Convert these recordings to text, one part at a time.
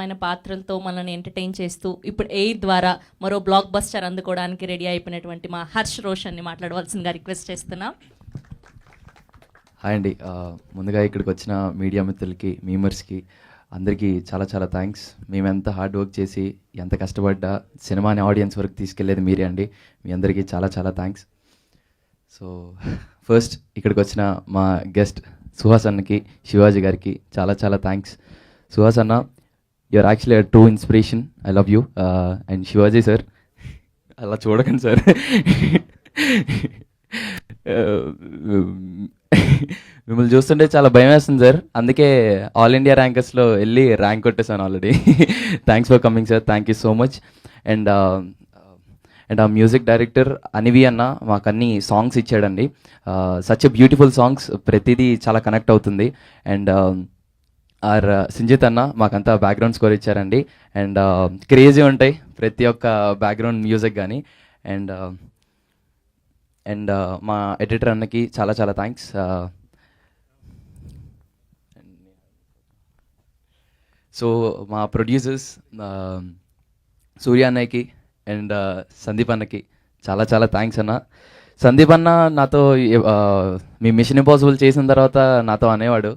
ఆయన పాత్రలతో మనల్ని ఎంటర్టైన్ చేస్తూ ఇప్పుడు ఎయిర్ ద్వారా మరో బ్లాక్ బస్టర్ అందుకోవడానికి రెడీ అయిపోయినటువంటి మా హర్ష్ రోషన్ని మాట్లాడవలసిందిగా రిక్వెస్ట్ చేస్తున్నాం. హాయ్ అండి, ముందుగా ఇక్కడికి వచ్చిన మీడియా మిత్రులకి, మీమర్స్కి అందరికీ చాలా చాలా థ్యాంక్స్. మేము ఎంత హార్డ్ వర్క్ చేసి ఎంత కష్టపడ్డా సినిమాని ఆడియన్స్ వరకు తీసుకెళ్లేది మీరే అండి. మీ అందరికీ చాలా చాలా థ్యాంక్స్. సో ఫస్ట్ ఇక్కడికి వచ్చిన మా గెస్ట్ సుహాస్ అన్నకి, శివాజీ గారికి చాలా చాలా థ్యాంక్స్. సుహాస్ అన్న, you're actually a true inspiration. I love you. And Shivaji sir, అలా చూడకండి సార్. మిమ్మల్ని చూస్తుంటే చాలా భయం వేస్తుంది సార్. అందుకే ఆల్ ఇండియా ర్యాంకర్స్లో వెళ్ళి ర్యాంక్ కొట్టేసాను already. Thanks for coming sir, thank you so much. And ఆ మ్యూజిక్ డైరెక్టర్ అనివి అన్న మాకు అన్ని సాంగ్స్ ఇచ్చాడండి. సచ్ ఎ బ్యూటిఫుల్ సాంగ్స్, ప్రతిదీ చాలా కనెక్ట్ అవుతుంది. అండ్ ఆర్ సింజిత్ అన్న మాకంతా బ్యాక్గ్రౌండ్ స్కోర్ ఇచ్చారండి. అండ్ క్రేజీ ఉంటాయి ప్రతి ఒక్క బ్యాక్గ్రౌండ్ మ్యూజిక్ కానీ. అండ్ మా ఎడిటర్ అన్నకి చాలా చాలా థ్యాంక్స్. సో మా ప్రొడ్యూసర్స్ సూర్య అన్నయ్యకి అండ్ సందీప్ అన్నకి చాలా చాలా థ్యాంక్స్ అన్న. సందీప్ అన్న నాతో మీ మిషన్ ఇంపాసిబుల్ చేసిన తర్వాత నాతో అనేవాడు,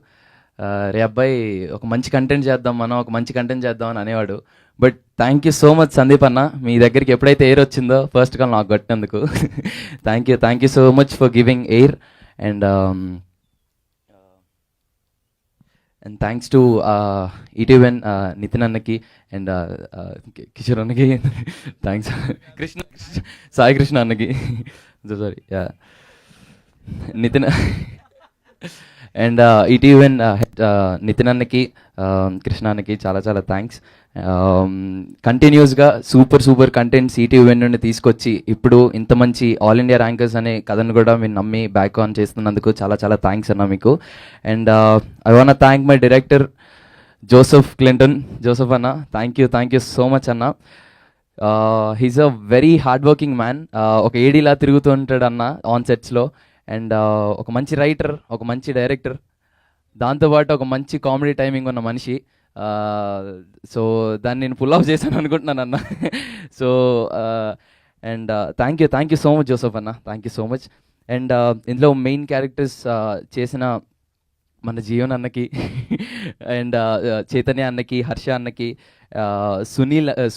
రే అబ్బాయి ఒక మంచి కంటెంట్ చేద్దాం, మనం ఒక మంచి కంటెంట్ చేద్దాం అని అనేవాడు. But thank you so much Sandeep అన్న, మీ దగ్గరికి ఎప్పుడైతే ఎయిర్ వచ్చిందో ఫస్ట్ కాల్ నాకు కట్టినందుకు thank you so much for giving air. And thanks to ETV Win Nitin అన్నకి అండ్ కిషోర్ అన్నకి థ్యాంక్స్. సాయి కృష్ణ అన్నకి sorry Nitin and ETV Win Nitin అన్నకి, కృష్ణ అన్నకి చాలా చాలా థ్యాంక్స్. కంటిన్యూస్గా సూపర్ కంటెంట్స్ ఈటీవెన్ నుండి తీసుకొచ్చి ఇప్పుడు ఇంత మంచి ఆల్ ఇండియా ర్యాంకర్స్ అనే కథను కూడా మీరు నమ్మి బ్యాక్ ఆన్ చేస్తున్నందుకు చాలా చాలా థ్యాంక్స్ అన్న మీకు. And I want thank my director Joseph Clinton. Joseph అన్న, థ్యాంక్ యూ సో మచ్ అన్న. He's a very hard working man. ఒక ఏడీలా తిరుగుతూ ఉంటాడు అన్న ఆన్ సెట్స్లో. అండ్ ఒక మంచి రైటర్, ఒక మంచి డైరెక్టర్, దాంతోపాటు ఒక మంచి కామెడీ టైమింగ్ ఉన్న మనిషి. సో దాన్ని నేను పుల్ ఆఫ్ చేశాను అనుకుంటున్నాను అన్న. So and thank you so much Joseph అన్న, thank you so much. And ఇందులో మెయిన్ క్యారెక్టర్స్ చేసిన మన జీవన్ అన్నకి అండ్ చైతన్య అన్నకి, హర్ష అన్నకి,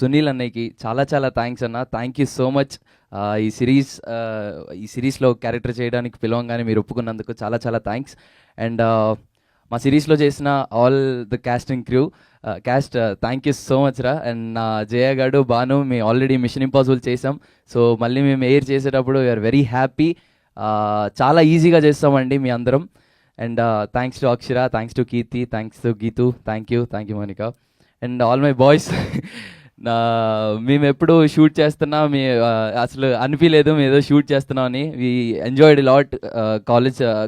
సునీల్ అన్నకి చాలా చాలా థ్యాంక్స్ అన్న. Thank you so much. ఈ సిరీస్లో క్యారెక్టర్ చేయడానికి పిలవంగానే మీరు ఒప్పుకున్నందుకు చాలా చాలా థ్యాంక్స్. అండ్ మా సిరీస్లో చేసిన all the casting crew cast thank you so much రా. అండ్ నా జయ గాడు, భాను, మేము ఆల్రెడీ మిషన్ ఇంపాసిబుల్ చేసాం. సో మళ్ళీ మేము ఎయిర్ చేసేటప్పుడు వీఆర్ వెరీ హ్యాపీ. చాలా ఈజీగా చేస్తామండి మీ అందరం. And thanks to Akshara, thanks to Keerthi, thanks to Geethu, thank you Monica and all my boys. మేము ఎప్పుడు షూట్ చేస్తున్నా అసలు అనిపించలేదు మేము ఏదో షూట్ చేస్తున్నాం అని. We enjoyed lot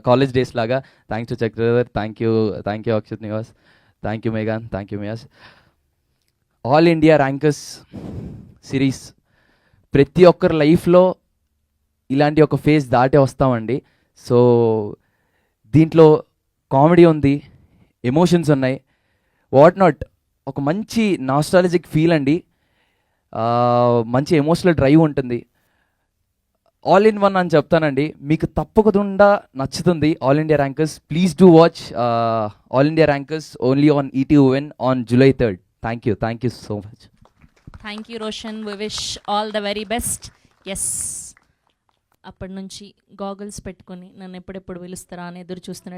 college days లాగా. Thanks to Chakradhar, thank you Akshat Nivas, thank you మేఘాన్, థ్యాంక్ యూ మియాస్. ఆల్ ఇండియా ర్యాంకర్స్ సిరీస్ ప్రతి ఒక్కరి లైఫ్లో ఇలాంటి ఒక ఫేజ్ దాటే వస్తామండి. సో దీంట్లో కామెడీ ఉంది, ఎమోషన్స్ ఉన్నాయి, వాట్ నాట్, ఒక మంచి నాస్టాలజిక్ ఫీల్ అండి. మంచి ఎమోషనల్ డ్రైవ్ ఉంటుంది. ఆల్ ఇన్ వన్ అని చెప్తానండి, మీకు తప్పకుండా నచ్చుతుంది all India rankers. Please do watch all India rankers only on ETV Win on July 3rd. Thank you so much. Thank you Roshan, we wish all the very best. Yes, అప్పటి నుంచి goggles పెట్టుకొని నన్ను ఎప్పుడెప్పుడు పిలుస్తారా అని ఎదురు చూస్తున్నట్టు